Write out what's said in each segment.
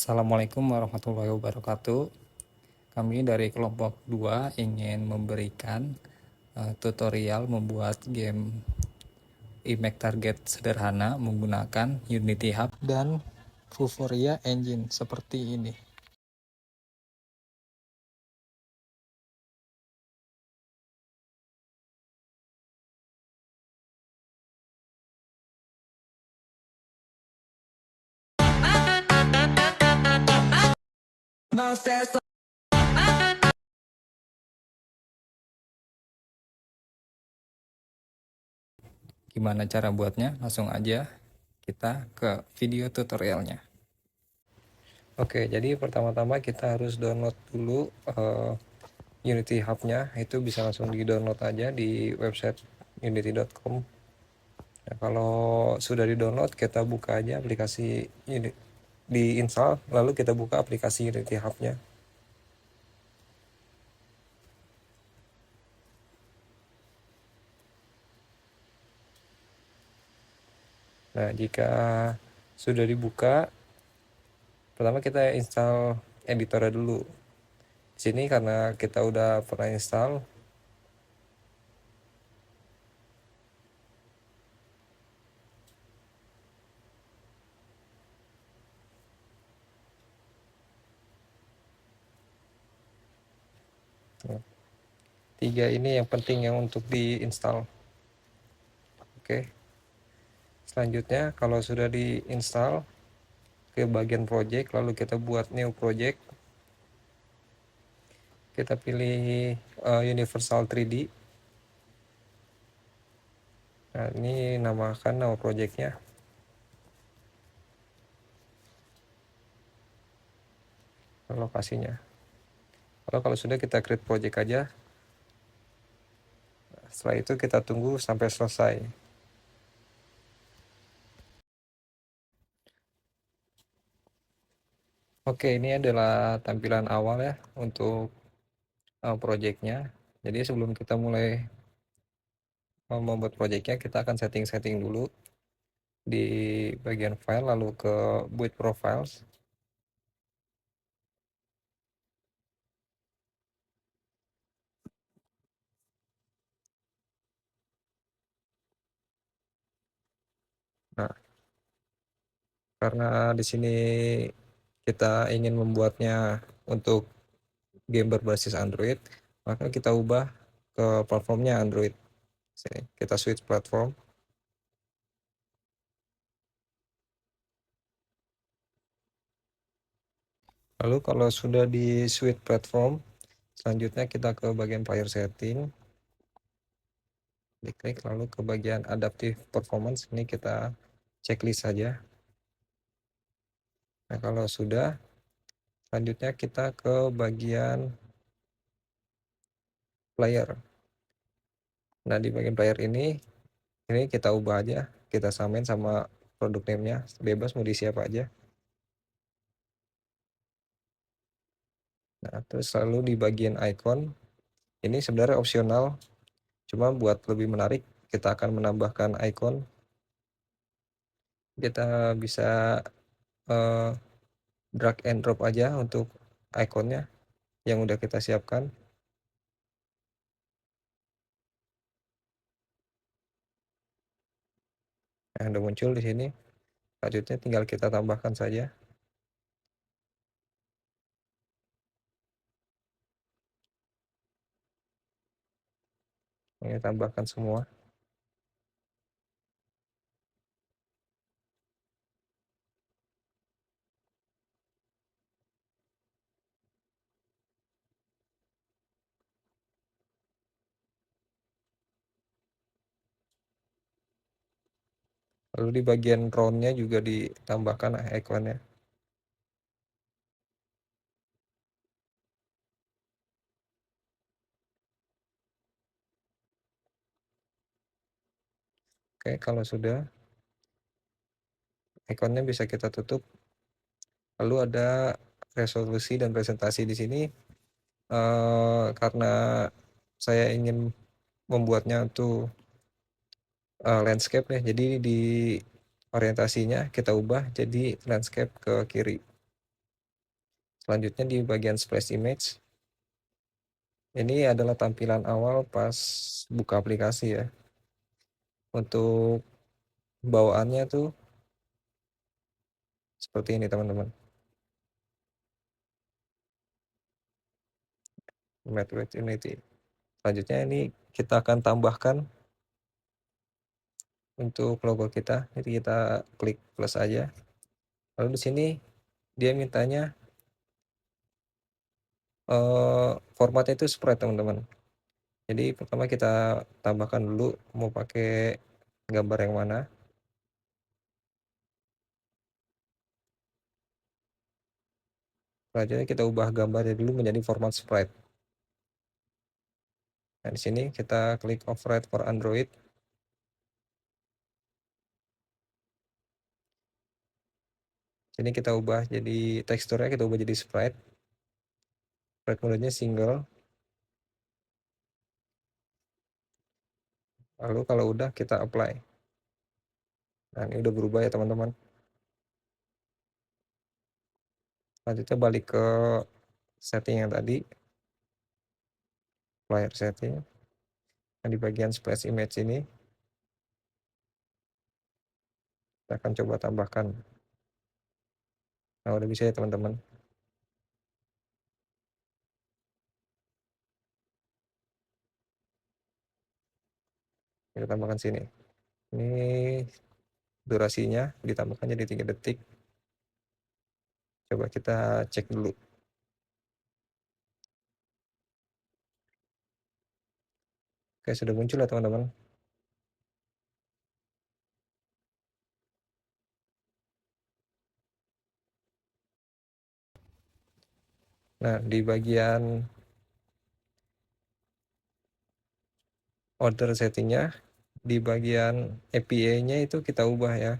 Assalamualaikum warahmatullahi wabarakatuh. Kami dari kelompok 2 ingin memberikan tutorial membuat game Imac Target sederhana menggunakan Unity Hub dan Vuforia Engine seperti ini. Gimana cara buatnya? Langsung aja kita ke video tutorialnya. Oke, jadi pertama-tama kita harus download dulu Unity Hub-nya. Itu bisa langsung di-download aja di website unity.com. Nah, kalau sudah di-download, kita buka aja aplikasi ini, di-install, lalu kita buka aplikasi Unity Hub-nya. Nah, jika sudah dibuka, pertama kita install editornya dulu. Di sini karena kita udah pernah install, tiga ini yang penting yang untuk diinstal. Oke. Selanjutnya kalau sudah diinstal, ke bagian project, lalu kita buat new project. Kita pilih Universal 3D. Nah, ini namakan nama projectnya. Lokasinya. Lalu kalau sudah, kita create project aja. Setelah itu kita tunggu sampai selesai. Oke, ini adalah tampilan awal ya untuk projectnya. Jadi sebelum kita mulai membuat projectnya, kita akan setting-setting dulu di bagian file, lalu ke build profiles. Nah, karena di sini kita ingin membuatnya untuk game berbasis Android, maka kita ubah ke platformnya Android. Sini, kita switch platform. Lalu kalau sudah di switch platform, selanjutnya kita ke bagian player setting, diklik, lalu ke bagian adaptive performance. Ini kita checklist saja. Nah, kalau sudah, selanjutnya kita ke bagian player. Nah, di bagian player ini kita ubah aja, kita samain sama produk name-nya, bebas mau diisi apa aja. Nah, terus lalu di bagian icon, ini sebenarnya opsional, cuma buat lebih menarik, kita akan menambahkan icon. Kita bisa drag and drop aja untuk ikonnya yang udah kita siapkan. Nah, udah muncul di sini. Selanjutnya tinggal kita tambahkan saja. Ini tambahkan semua. Lalu di bagian round-nya juga ditambahkan ikonnya. Oke, kalau sudah, ikonnya bisa kita tutup. Lalu ada resolusi dan presentasi di sini. Karena saya ingin membuatnya untuk landscape ya, jadi di orientasinya kita ubah jadi landscape ke kiri. Selanjutnya di bagian splash image, ini adalah tampilan awal pas buka aplikasi ya. Untuk bawaannya tuh seperti ini teman-teman. Matte with Unity. Selanjutnya ini kita akan tambahkan untuk logo kita. Jadi kita klik plus aja. Lalu di sini dia mintanya formatnya itu spread teman-teman. Jadi pertama kita tambahkan dulu mau pakai gambar yang mana. Selanjutnya kita ubah gambarnya dulu menjadi format sprite. Nah, di sini kita klik override for Android. Sini kita ubah jadi teksturnya, kita ubah jadi sprite. Sprite mode-nya single. Lalu kalau udah kita apply. Nah, ini udah berubah ya teman-teman. Selanjutnya balik ke setting yang tadi, player setting. Nah, di bagian splash image ini kita akan coba tambahkan. Nah, udah bisa ya teman-teman. Kita tambahkan sini. Ini durasinya ditambahkan jadi 3 detik. Coba kita cek dulu. Oke, sudah muncul ya teman-teman. Nah, di bagian order settingnya, di bagian API-nya itu kita ubah ya.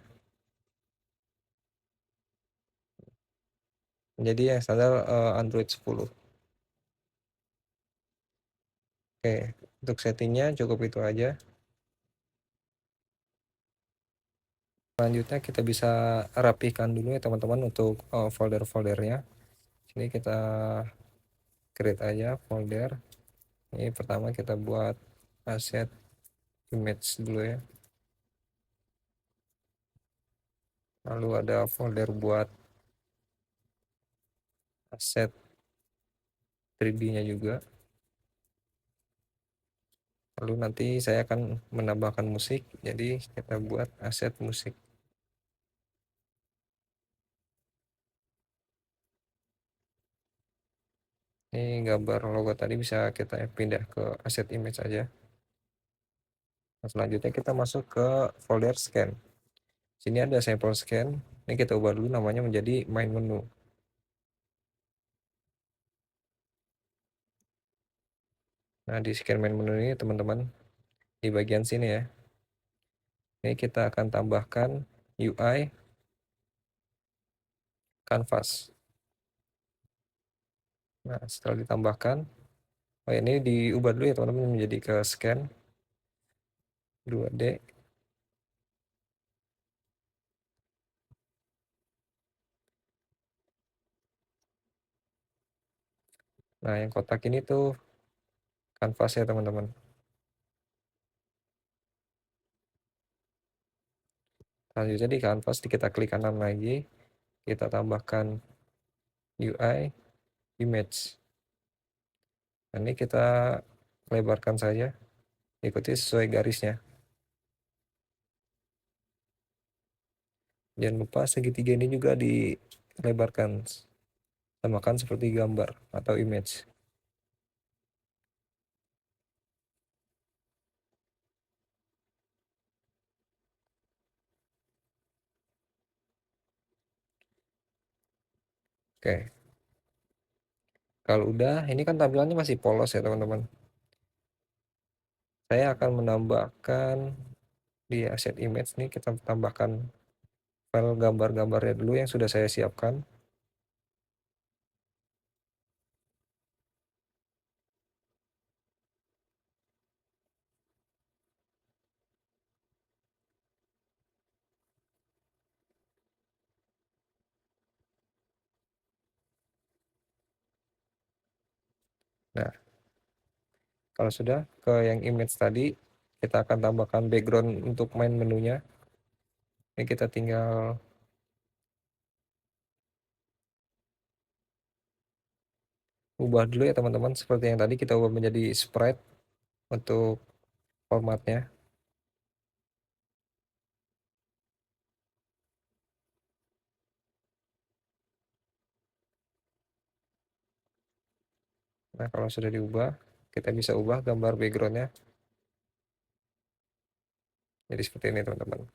Jadi yang standar Android 10. Oke, untuk settingnya cukup itu aja. Selanjutnya kita bisa rapihkan dulu ya teman-teman untuk folder-foldernya. Sini kita create aja folder. Ini pertama kita buat aset image dulu ya. Lalu ada folder buat aset 3D-nya juga. Lalu nanti saya akan menambahkan musik, jadi kita buat aset musik. Ini gambar logo tadi bisa kita pindah ke aset image aja. Nah, selanjutnya kita masuk ke folder scan. Sini ada sampel scan. Ini kita ubah dulu namanya menjadi main menu. Nah, di scan main menu ini teman-teman, di bagian sini ya. Ini kita akan tambahkan UI canvas. Nah, setelah ditambahkan, oh ini diubah dulu ya teman-teman menjadi ke scan 2D. Nah, yang kotak ini tuh kanvas ya teman-teman. Selanjutnya di kanvas kita klik kanan lagi, kita tambahkan UI image. Nah, ini kita lebarkan saja, ikuti sesuai garisnya. Jangan lupa segitiga ini juga dilebarkan, samakan seperti gambar atau image. Oke, kalau udah, ini kan tampilannya masih polos ya teman-teman. Saya akan menambahkan di aset image nih, kita tambahkan file gambar-gambarnya dulu yang sudah saya siapkan. Nah, kalau sudah ke yang image tadi, kita akan tambahkan background untuk main menunya. Ini kita tinggal ubah dulu ya teman-teman, seperti yang tadi kita ubah menjadi sprite untuk formatnya. Nah, kalau sudah diubah, kita bisa ubah gambar backgroundnya jadi seperti ini teman-teman.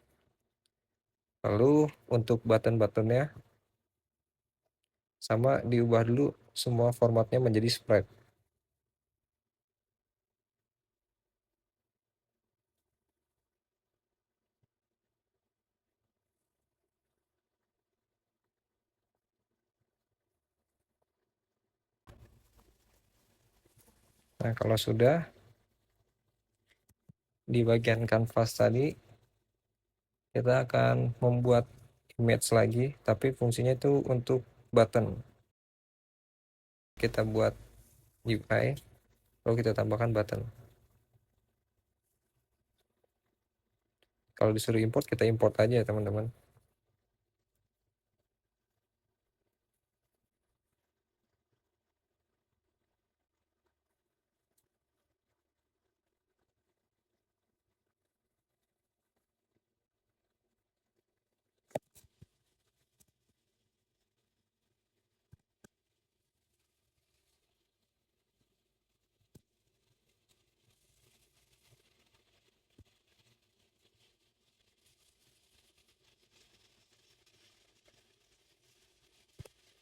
Lalu untuk button-buttonnya sama, diubah dulu semua formatnya menjadi sprite. Nah, kalau sudah, di bagian kanvas tadi kita akan membuat image lagi, tapi fungsinya itu untuk button. Kita buat UI, lalu kita tambahkan button. Kalau disuruh import, kita import aja ya teman-teman.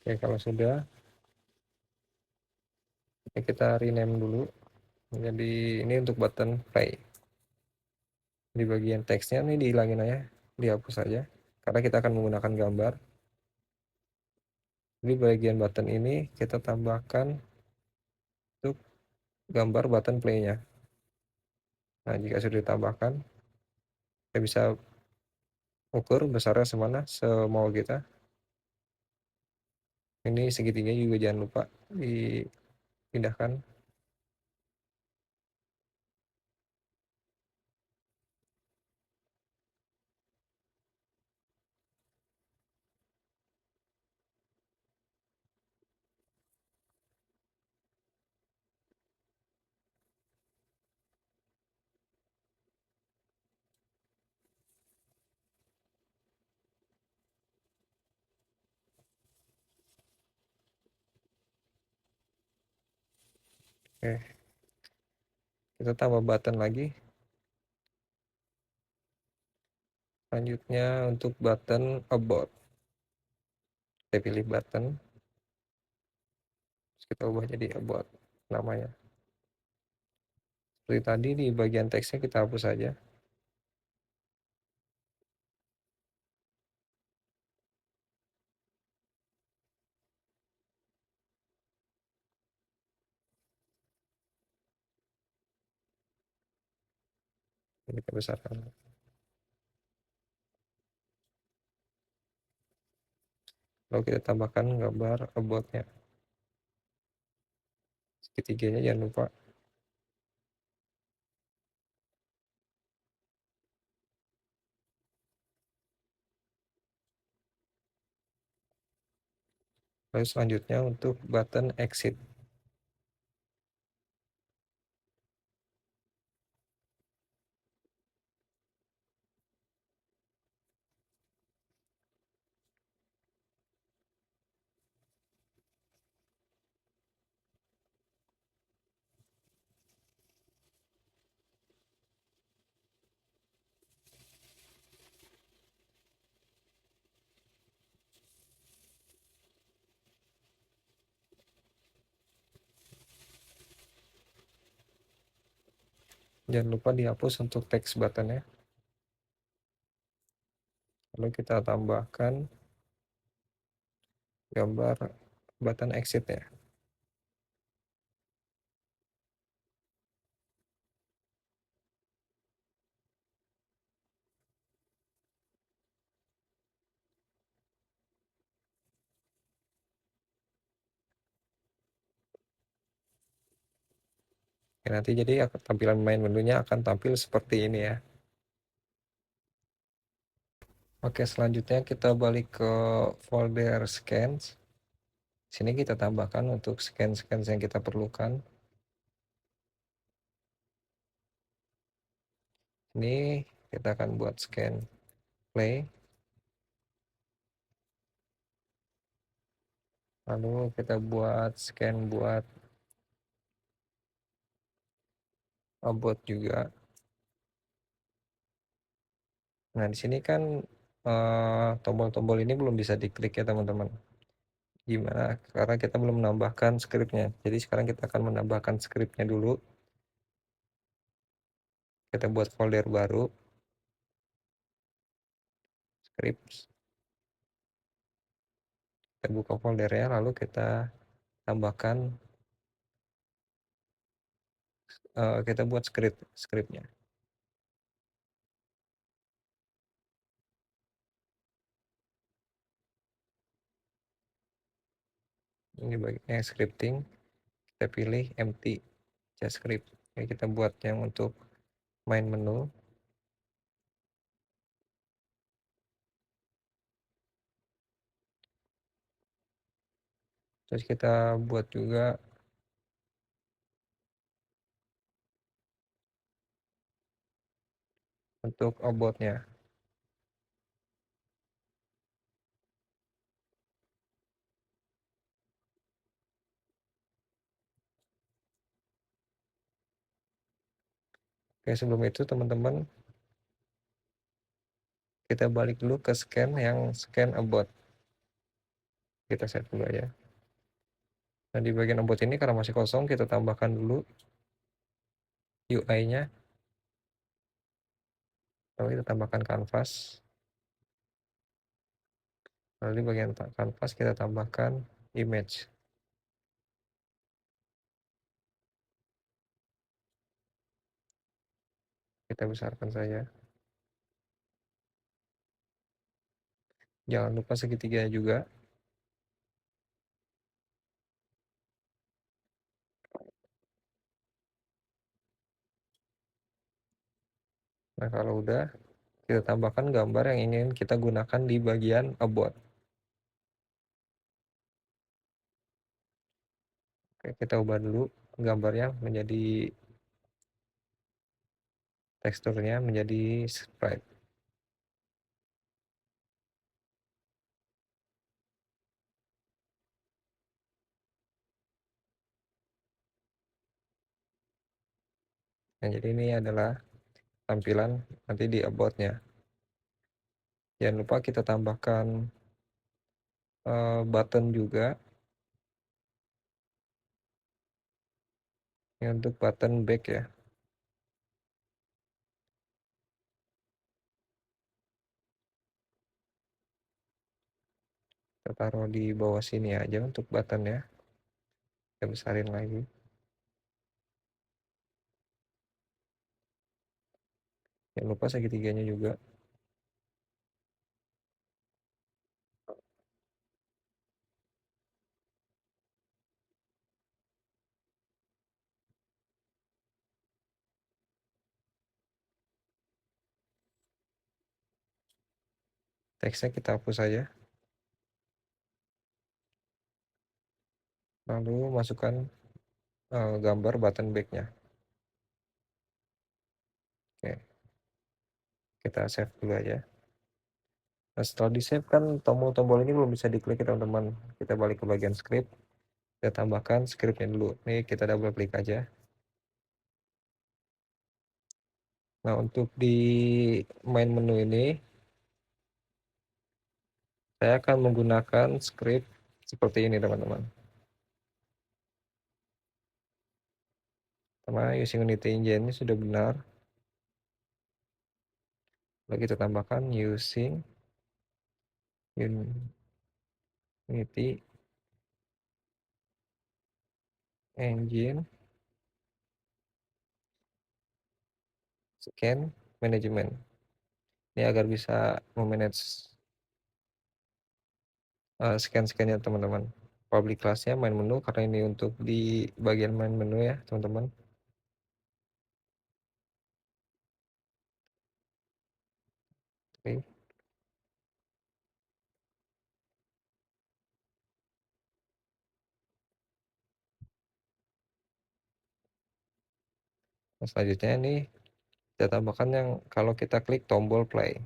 Oke, kalau sudah, ya kita rename dulu. Jadi ini untuk button play. Di bagian teksnya nih dihilangin aja, dihapus aja, karena kita akan menggunakan gambar. Di bagian button ini kita tambahkan untuk gambar button play-nya. Nah, jika sudah ditambahkan, kita bisa ukur besarnya semana semau kita. Ini segitiga juga jangan lupa dipindahkan. Oke, kita tambah button lagi. Selanjutnya untuk button about, kita pilih button, terus kita ubah jadi about namanya. Seperti tadi, di bagian teksnya kita hapus saja. Kita besarkan. Lalu kita tambahkan gambar about-nya. Segitiganya jangan lupa. Lalu selanjutnya untuk button exit. Jangan lupa dihapus untuk teks buttonnya. Lalu kita tambahkan gambar button exit ya. Oke, nanti jadi tampilan main menunya akan tampil seperti ini ya. Oke, selanjutnya kita balik ke folder scans. Sini kita tambahkan untuk scan yang kita perlukan. Ini kita akan buat scan play. Lalu kita buat scan buat bot juga. Nah, di sini kan tombol-tombol ini belum bisa diklik ya teman-teman. Gimana? Karena kita belum menambahkan scriptnya. Jadi sekarang kita akan menambahkan scriptnya dulu. Kita buat folder baru, scripts. Kita buka foldernya, lalu kita tambahkan, kita buat scriptnya. Ini bagian scripting, kita pilih empty JavaScript. Jadi kita buat yang untuk main menu. Terus kita buat juga untuk obotnya. Oke, sebelum itu teman-teman, kita balik dulu ke scan yang scan about. Kita set dulu ya. Nah, di bagian about ini karena masih kosong, kita tambahkan dulu UI-nya. Lalu kita tambahkan canvas. Lalu di bagian canvas kita tambahkan image. Kita besarkan saja. Jangan lupa segitiganya juga. Nah, kalau udah, kita tambahkan gambar yang ingin kita gunakan di bagian about. Oke, kita ubah dulu gambarnya menjadi teksturnya menjadi sprite. Nah, jadi ini adalah tampilan nanti di about-nya. Jangan lupa kita tambahkan button juga. Ini untuk button back ya. Kita taruh di bawah sini aja untuk button ya. Kita besarin lagi. Jangan lupa segitiganya juga. Teksnya kita hapus saja. Lalu masukkan gambar button back-nya. Oke, kita save dulu aja. Nah, setelah di save kan tombol-tombol ini belum bisa diklik ya teman-teman. Kita balik ke bagian script. Kita tambahkan scriptnya dulu. Ini kita double klik aja. Nah, untuk di main menu ini, saya akan menggunakan script seperti ini teman-teman. Sama using Unity Engine ini sudah benar. Lalu kita tambahkan using Unity Engine Scan Management. Ini agar bisa memanage scan-scannya teman-teman. Public class-nya main menu karena ini untuk di bagian main menu ya teman-teman. Selanjutnya ini kita tambahkan yang kalau kita klik tombol play.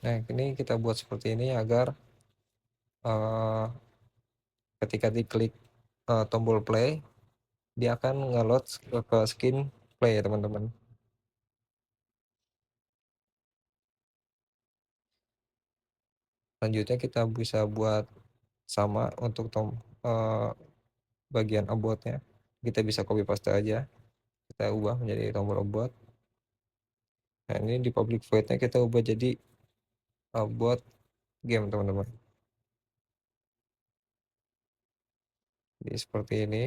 Nah, ini kita buat seperti ini agar uh, ketika diklik tombol play, dia akan nge-load ke skin play ya teman-teman. Selanjutnya kita bisa buat sama untuk bagian abotnya. Kita bisa copy paste aja, kita ubah menjadi tombol abot. Nah, ini di public void-nya kita ubah jadi abot game teman-teman. Jadi seperti ini.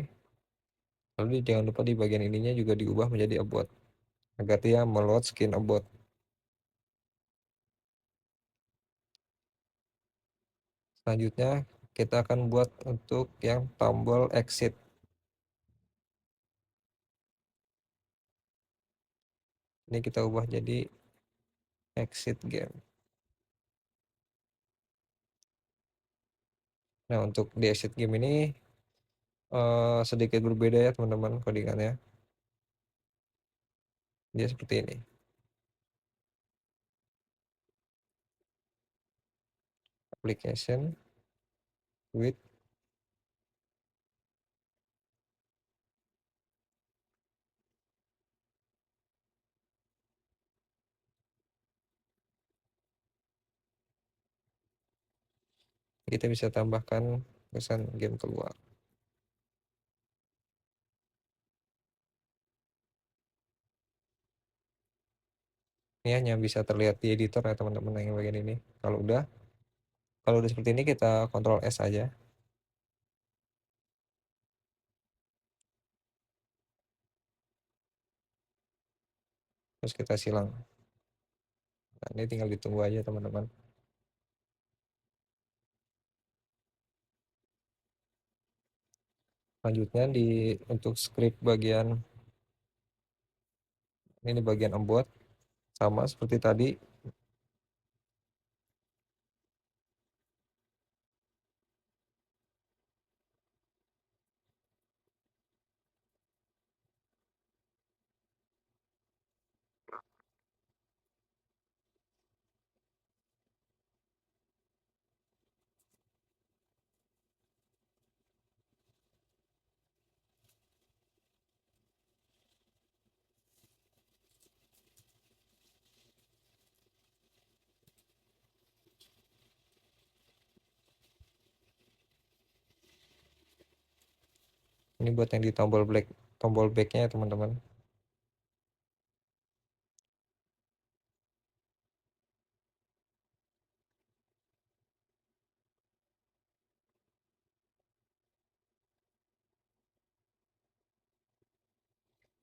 Lalu jangan lupa di bagian ininya juga diubah menjadi abot agar dia meload skin abot. Selanjutnya kita akan buat untuk yang tombol exit. Ini kita ubah jadi exit game. Nah, untuk di exit game ini sedikit berbeda ya teman-teman codingannya. Dia seperti ini. Application with kita bisa tambahkan pesan game keluar. Ini hanya bisa terlihat di editor ya teman-teman yang bagian ini. Kalau udah seperti ini kita Ctrl S aja. Terus kita silang. Nah, ini tinggal ditunggu aja teman-teman. Selanjutnya untuk script bagian ini bagian embot sama seperti tadi. Ini buat yang di tombol backnya ya teman-teman.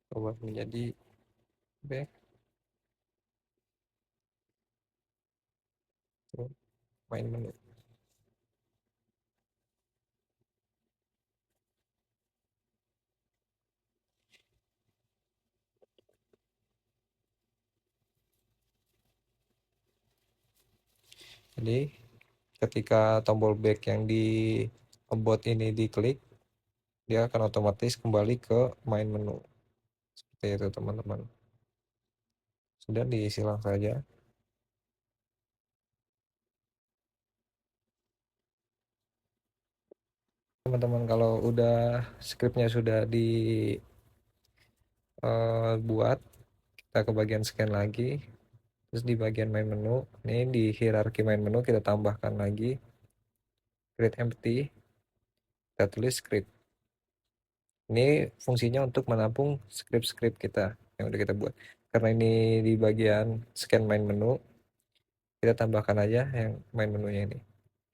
Coba menjadi back. Tuh, main menu. Jadi ketika tombol back yang di embot ini diklik, dia akan otomatis kembali ke main menu. Seperti itu teman-teman. Sudah disilang saja. Teman-teman kalau udah scriptnya sudah dibuat, kita kita ke bagian scan lagi, terus di bagian main menu ini di hierarki main menu kita tambahkan lagi create empty, kita tulis script. Ini fungsinya untuk menampung script-script kita yang udah kita buat. Karena ini di bagian scan main menu, kita tambahkan aja yang main menunya ini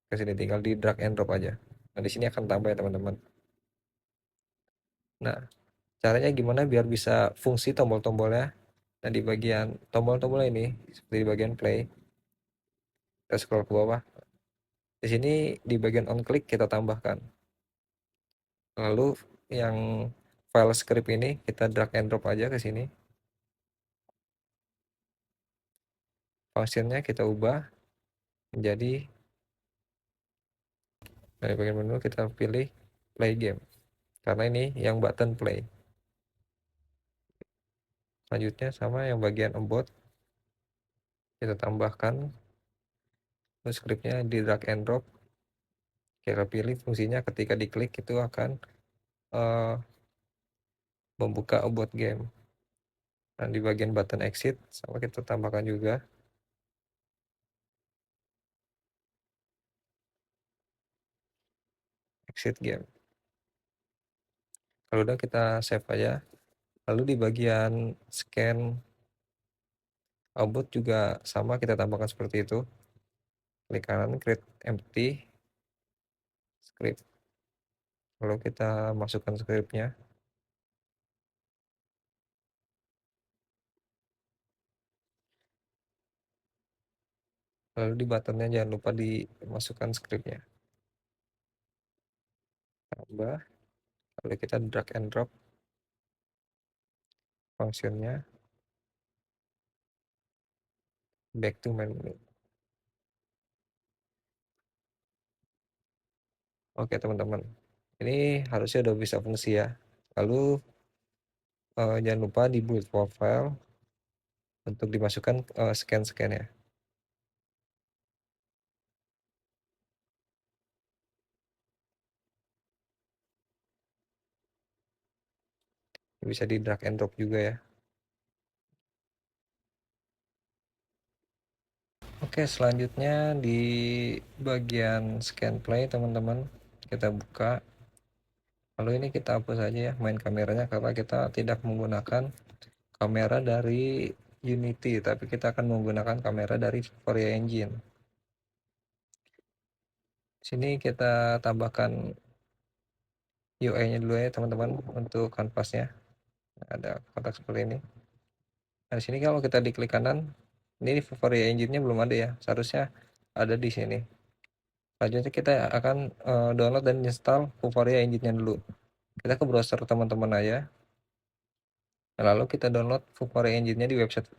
ke sini, tinggal di drag and drop aja. Nah di sini akan tambah ya teman-teman. Nah caranya gimana biar bisa fungsi tombol-tombolnya. Nah di bagian tombol-tombol ini seperti di bagian play, kita scroll ke bawah. Di sini di bagian on click kita tambahkan. Lalu yang file script ini kita drag and drop aja ke sini. Functionnya kita ubah menjadi, dari bagian menu kita pilih play game karena ini yang button play. Selanjutnya sama yang bagian about kita tambahkan scriptnya di drag and drop, kita pilih fungsinya ketika diklik itu akan membuka about game. Dan di bagian button exit sama kita tambahkan juga exit game. Kalau udah kita save aja. Lalu di bagian scan about juga sama kita tambahkan seperti itu. Klik kanan create empty script. Lalu kita masukkan scriptnya. Lalu di buttonnya jangan lupa dimasukkan scriptnya. Tambah. Lalu kita drag and drop functionnya back to menu. Oke teman-teman, ini harusnya udah bisa fungsi ya. Lalu jangan lupa di build profile untuk dimasukkan scan-scan ya. Bisa di drag and drop juga ya. Oke, selanjutnya di bagian scan play teman-teman, kita buka. Lalu ini kita hapus aja ya main kameranya karena kita tidak menggunakan kamera dari Unity, tapi kita akan menggunakan kamera dari Fourier Engine. Sini kita tambahkan UI-nya dulu ya teman-teman untuk kanvasnya. Ada kotak seperti ini. Nah, di sini kalau kita diklik kanan, ini Fourier Engine-nya belum ada ya. Seharusnya ada di sini. Selanjutnya kita akan download dan install Vuforia Engine-nya dulu. Kita ke browser teman-teman aja. Lalu kita download Vuforia Engine-nya di website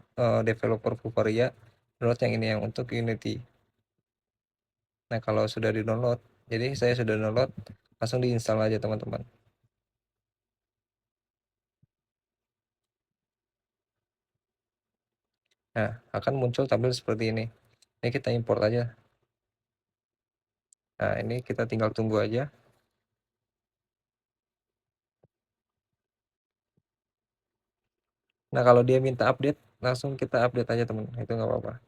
developer Vuforia. Download yang ini yang untuk Unity. Nah kalau sudah di download, jadi saya sudah download, langsung diinstal aja teman-teman. Nah akan muncul tampil seperti ini. Ini kita import aja. Nah ini kita tinggal tunggu aja. Nah kalau dia minta update, langsung kita update aja teman. Itu nggak apa-apa.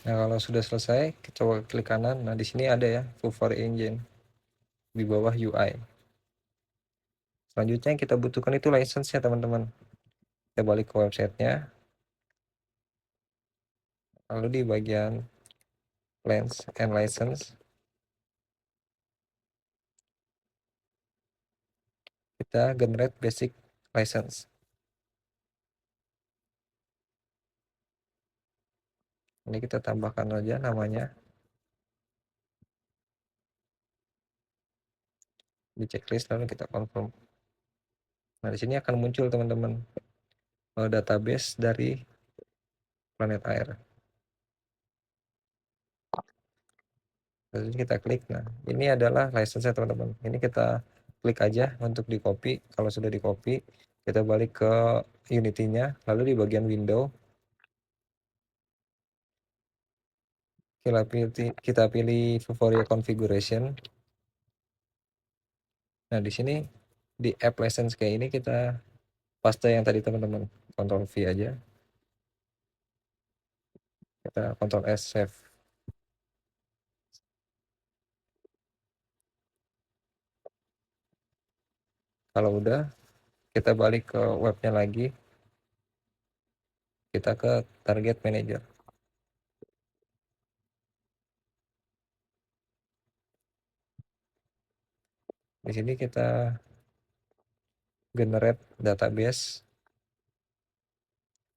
Nah kalau sudah selesai, kita coba klik kanan. Nah di sini ada ya Vuforia Engine di bawah UI. Selanjutnya yang kita butuhkan itu license-nya teman-teman. Kita balik ke websitenya. Lalu di bagian plans and license, kita generate basic license. Ini kita tambahkan aja namanya. Di checklist lalu kita confirm. Nah, di sini akan muncul teman-teman database dari planet air. Lalu kita klik. Nah, ini adalah license-nya teman-teman. Ini kita klik aja untuk di copy. Kalau sudah di copy, kita balik ke Unity-nya, lalu di bagian window kita pilih Vuforia configuration. Nah, di sini di app license kayak ini kita paste yang tadi teman-teman, Ctrl V aja, kita Ctrl S save. Kalau udah, kita balik ke webnya lagi, kita ke target manager. Di sini kita generate database.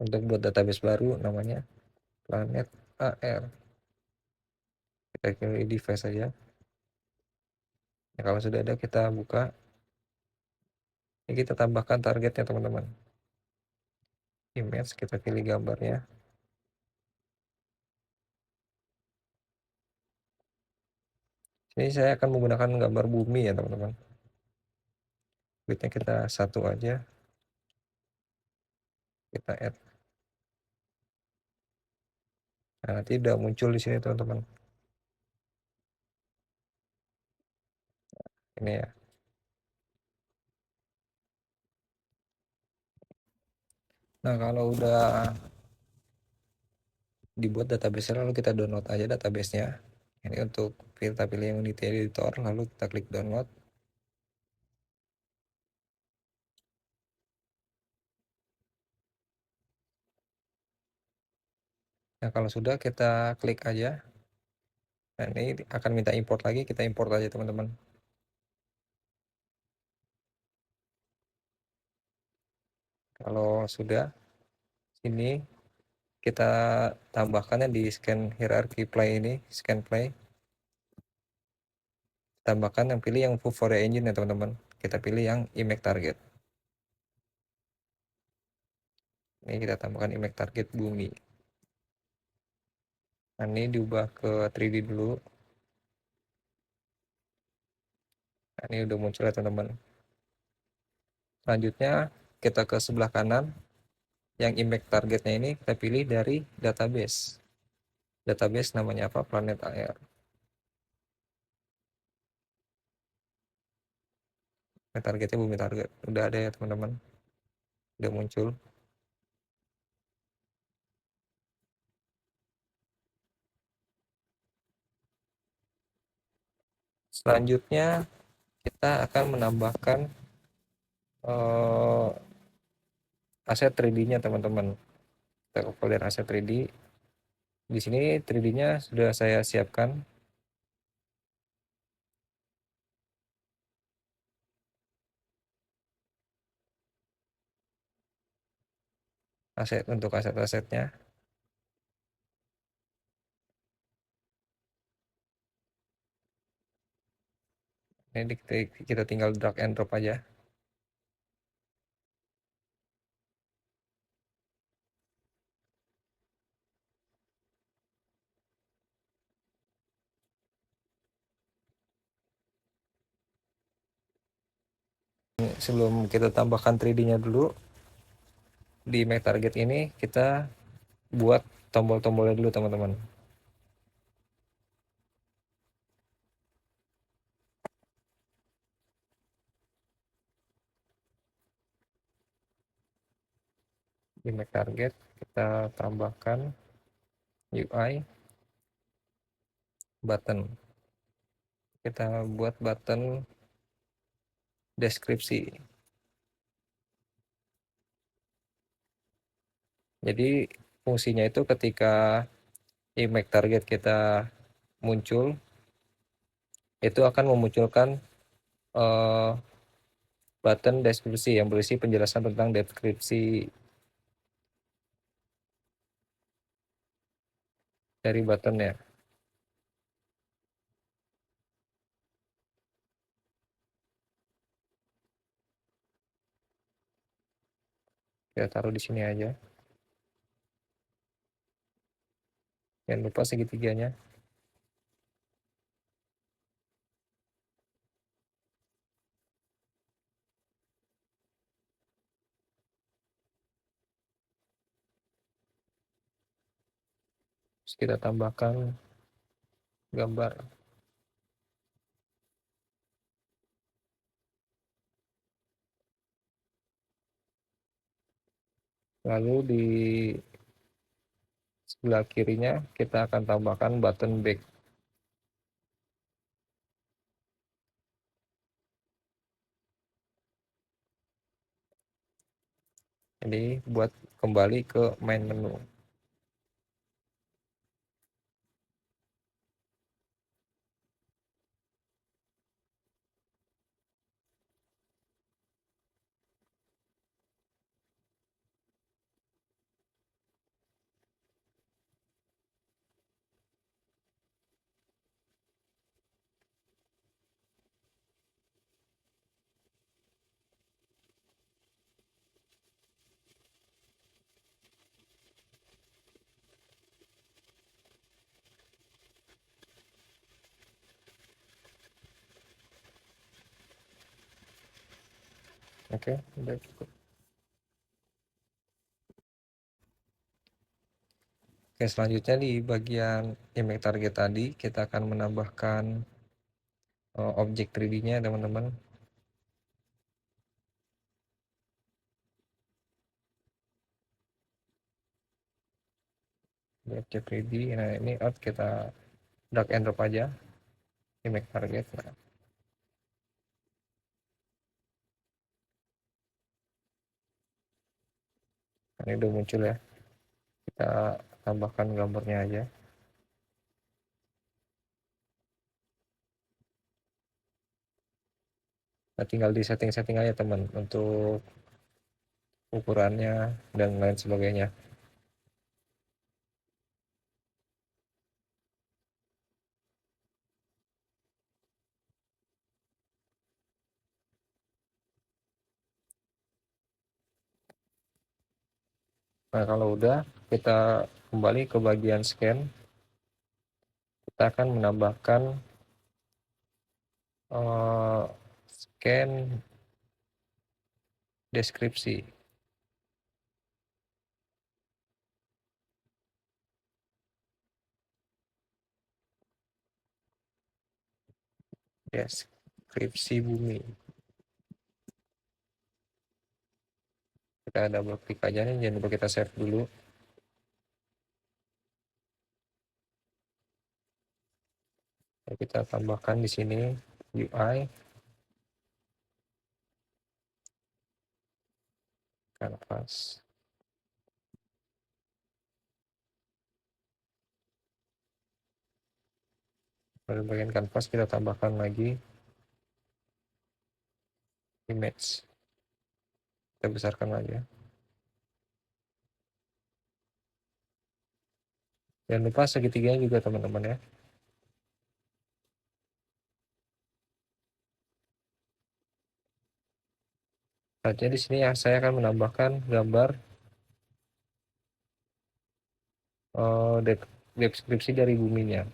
Untuk buat database baru namanya Planet AR. Kita pilih device saja. Nah, kalau sudah ada kita buka. Ini kita tambahkan targetnya teman-teman. Image, kita pilih gambarnya. Ini saya akan menggunakan gambar bumi ya teman-teman. Widthnya kita 1 aja. Kita add. Nah, nanti udah muncul di sini teman-teman. Ini ya. Nah, kalau udah dibuat database lalu kita download aja databasenya. Ini untuk kita pilih yang Unity Editor, lalu kita klik download. Nah, kalau sudah kita klik aja. Nah, ini akan minta import lagi, kita import aja teman-teman. Kalau sudah, ini kita tambahkannya di scan hierarchy play ini, scan play. Tambahkan yang pilih yang Vuforia engine ya teman-teman. Kita pilih yang image target. Ini kita tambahkan image target bumi. Nah, ini diubah ke 3D dulu. Nah, ini udah muncul ya teman-teman. Selanjutnya kita ke sebelah kanan. Yang image targetnya ini kita pilih dari database. Database namanya apa? Planet AR. Targetnya bumi target. Udah ada ya teman-teman. Udah muncul. Selanjutnya kita akan menambahkan aset 3D-nya teman-teman. Kita folder aset 3D. Di sini 3D-nya sudah saya siapkan. Aset untuk aset-asetnya. Ini kita tinggal drag and drop aja. Sebelum kita tambahkan 3D-nya dulu, di make target ini kita buat tombol-tombolnya dulu teman-teman. Di make target kita tambahkan UI button. Kita buat button deskripsi. Jadi fungsinya itu ketika image target kita muncul, itu akan memunculkan button deskripsi yang berisi penjelasan tentang deskripsi dari buttonnya. Kita taruh di sini aja. Jangan lupa segitiganya. Terus kita tambahkan gambar. Lalu di sebelah kirinya kita akan tambahkan button back. Jadi buat kembali ke main menu. Oke, udah cukup. Oke, selanjutnya di bagian image target tadi kita akan menambahkan objek 3D-nya teman-teman. Objek 3D, nah ini kita drag and drop aja image target. Nah, ini udah muncul ya. Kita tambahkan gambarnya aja. Nah, tinggal di setting-setting aja teman untuk ukurannya dan lain sebagainya. Nah, kalau udah, kita kembali ke bagian scan. Kita akan menambahkan scan deskripsi. Deskripsi bumi. Kita double klik aja nih, jangan lupa kita save dulu. Kita tambahkan di sini UI canvas. Pada bagian kanvas kita tambahkan lagi image. Kita besarkan lagi ya. Jangan lupa segitiganya juga teman-teman ya. Selanjutnya di sini ya saya akan menambahkan gambar deskripsi dari buminya.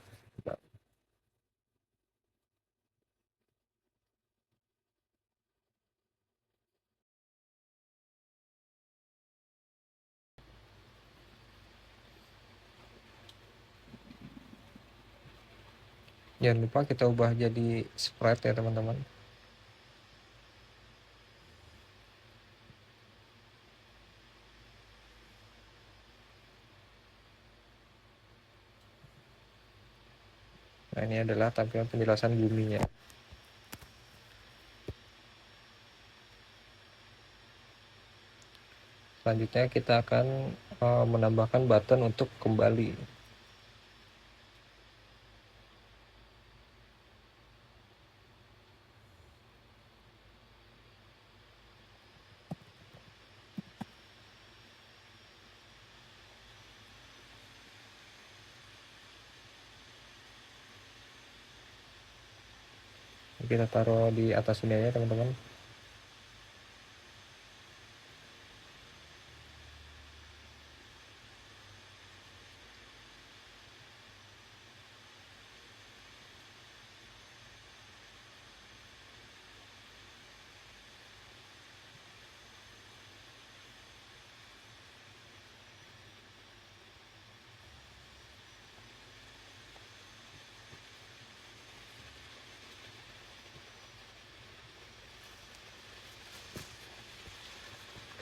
Jangan lupa kita ubah jadi sprite ya teman-teman. Nah, ini adalah tampilan penjelasan buminya. Selanjutnya kita akan menambahkan button untuk kembali. Kita taruh di atas sini aja teman-teman.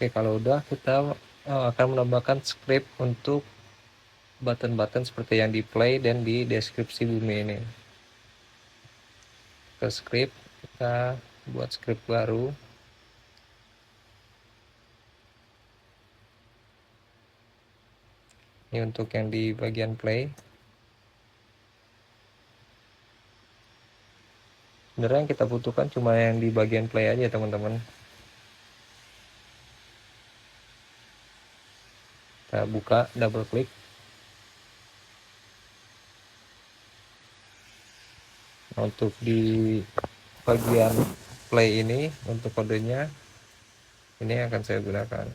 Oke, kalau udah kita akan menambahkan script untuk button-button seperti yang di play dan di deskripsi bumi ini. Ke script, kita buat script baru. Ini untuk yang di bagian play. Sebenarnya yang kita butuhkan cuma yang di bagian play aja, teman-teman. Kita buka, double klik. Nah, untuk di bagian play ini, untuk kodenya ini akan saya gunakan.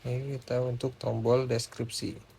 Ini kita untuk tombol deskripsi.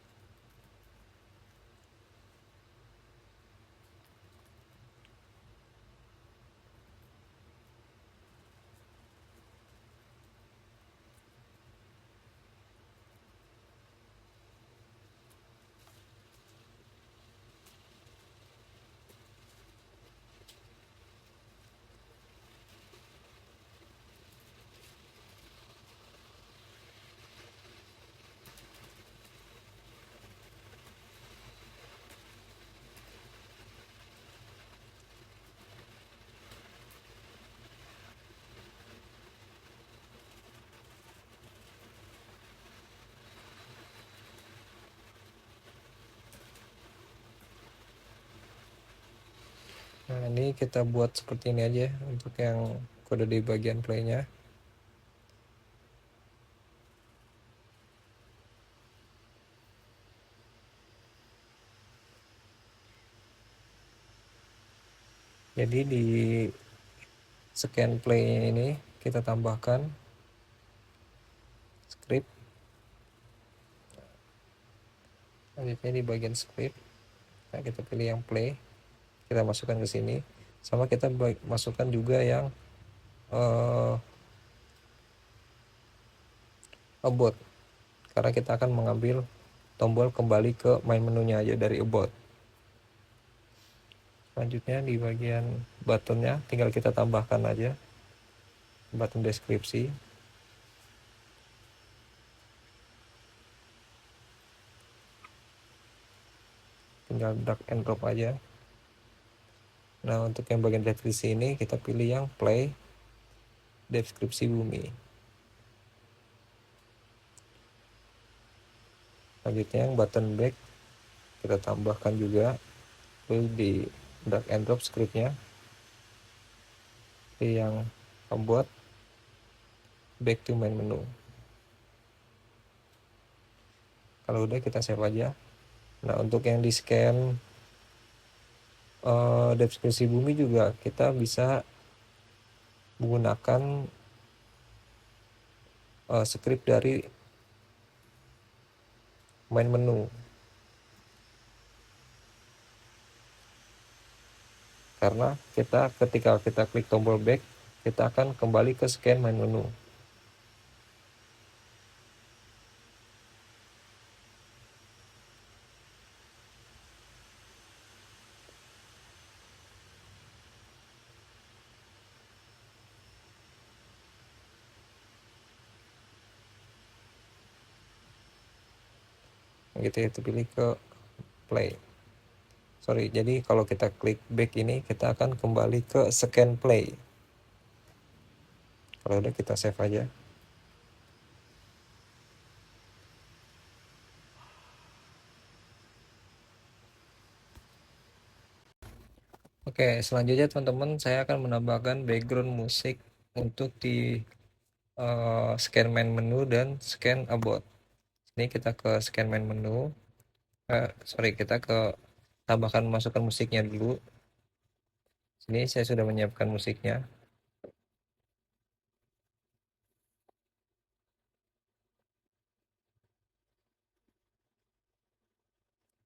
Nah, ini kita buat seperti ini aja untuk yang kode di bagian playnya. Jadi di scan play ini kita tambahkan script. Selanjutnya di bagian script, nah kita pilih yang play, kita masukkan ke sini. Sama kita masukkan juga yang about, karena kita akan mengambil tombol kembali ke main menunya aja dari about. Selanjutnya di bagian buttonnya tinggal kita tambahkan aja button deskripsi. Tinggal drag and drop aja. Nah, untuk yang bagian deskripsi ini kita pilih yang play deskripsi bumi. Selanjutnya yang button back kita tambahkan juga, lalu di drag and drop scriptnya yang membuat back to main menu. Kalau udah kita save aja. Nah, untuk yang di scan deskripsi bumi juga kita bisa menggunakan script dari main menu, karena ketika kita klik tombol back kita akan kembali ke scan main menu. Gitu ya, itu pilih ke play. Jadi kalau kita klik back ini kita akan kembali ke scan play. Kalau udah kita save aja. Oke, selanjutnya teman-teman saya akan menambahkan background musik untuk di scan main menu dan scan about. Ini kita ke scan main menu, sorry, kita ke tambahkan masukkan musiknya dulu. Sini saya sudah menyiapkan musiknya.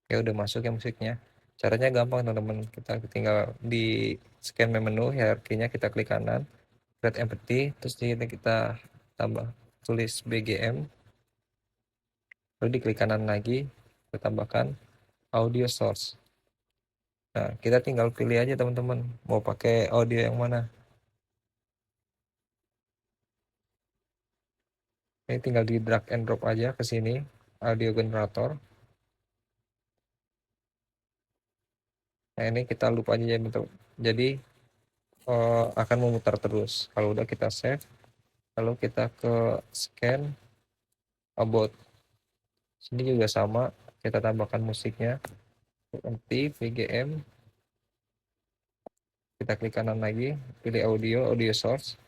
Ya udah masuk ya musiknya. Caranya gampang teman-teman. Kita tinggal di scan main menu, hierarkinya kita klik kanan, create empty, terus kita tambah tulis BGM, lalu di klik kanan lagi, kita tambahkan audio source. Nah, kita tinggal pilih aja teman-teman, mau pakai audio yang mana. Ini tinggal di drag and drop aja ke sini, audio generator. Nah, ini kita loop aja ya, bentuk. Jadi akan memutar terus. Kalau udah kita save, lalu kita ke scan about. Sini juga sama, kita tambahkan musiknya, nanti BGM, kita klik kanan lagi, pilih audio source.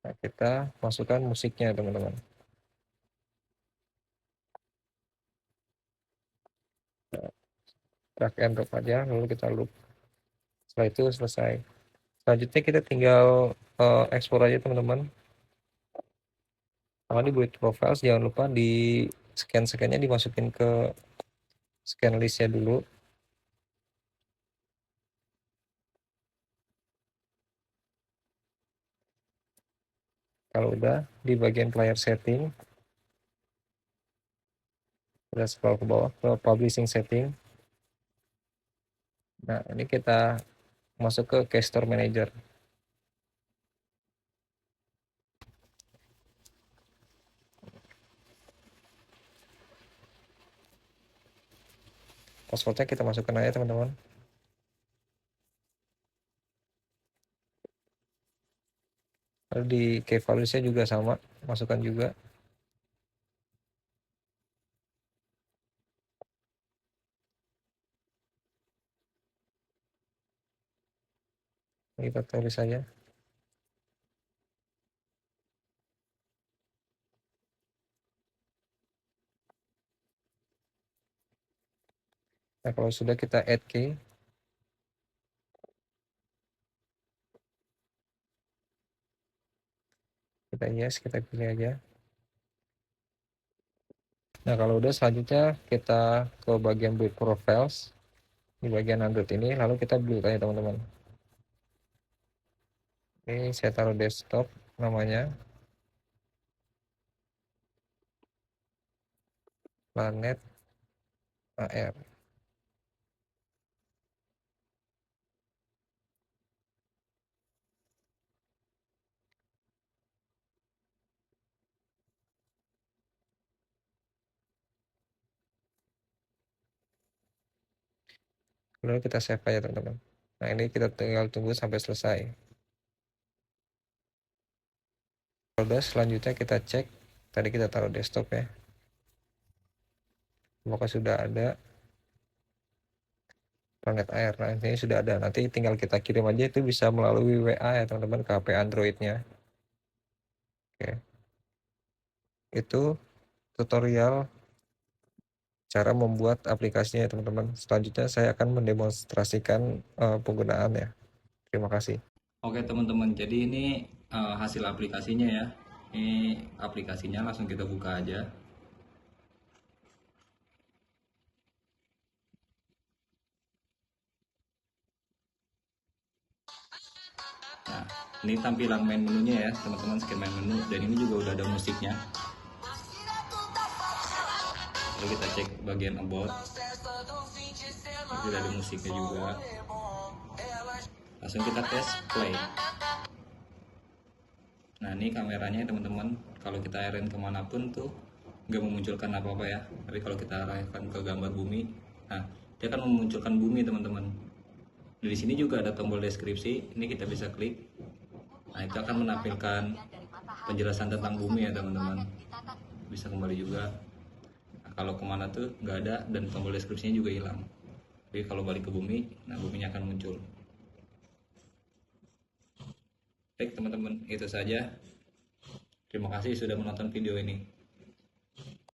Nah, kita masukkan musiknya teman-teman. Drag and drop aja, lalu kita loop. Setelah itu selesai. Selanjutnya kita tinggal ekspor aja teman-teman. Kalau di build profiles jangan lupa di scan-scannya dimasukin ke scan listnya dulu. Kalau udah di bagian player setting, kita scroll ke bawah ke publishing setting. Nah, ini kita masuk ke Caster Manager. Passwordnya kita masukkan aja teman-teman. Lalu di key values-nya juga sama, masukkan juga. Kita tulis saja. Nah, kalau sudah kita add key, kita yes, kita pilih aja. Nah, kalau udah selanjutnya kita ke bagian build profiles di bagian Android ini, lalu kita build aja teman-teman. Ini saya taruh desktop, namanya Planet AR. Lalu kita save aja teman-teman. Nah, ini kita tinggal tunggu sampai selesai. Udah, selanjutnya kita cek, tadi kita taruh desktop ya, apakah sudah ada Planet Air. Nah, ini sudah ada, nanti tinggal kita kirim aja, itu bisa melalui WA ya teman-teman, ke HP Androidnya. Oke, itu tutorial cara membuat aplikasinya ya teman-teman. Selanjutnya saya akan mendemonstrasikan penggunaannya. Terima kasih. Oke teman-teman, jadi ini hasil aplikasinya ya. Ini aplikasinya, langsung kita buka aja. Nah, ini tampilan main menunya ya teman-teman, scan main menu, dan ini juga udah ada musiknya. Lalu kita cek bagian about, sudah ada musiknya juga. Langsung kita tes play. Nah, ini kameranya teman-teman, kalau kita arrange kemanapun tuh nggak memunculkan apa-apa ya, tapi kalau kita arahkan ke gambar bumi, nah dia akan memunculkan bumi teman-teman. Di sini juga ada tombol deskripsi, ini kita bisa klik. Nah, itu akan menampilkan penjelasan tentang bumi ya teman-teman. Bisa kembali juga. Nah, kalau kemana tuh nggak ada, dan tombol deskripsinya juga hilang. Jadi kalau balik ke bumi, nah buminya akan muncul. Baik teman-teman, itu saja. Terima kasih sudah menonton video ini.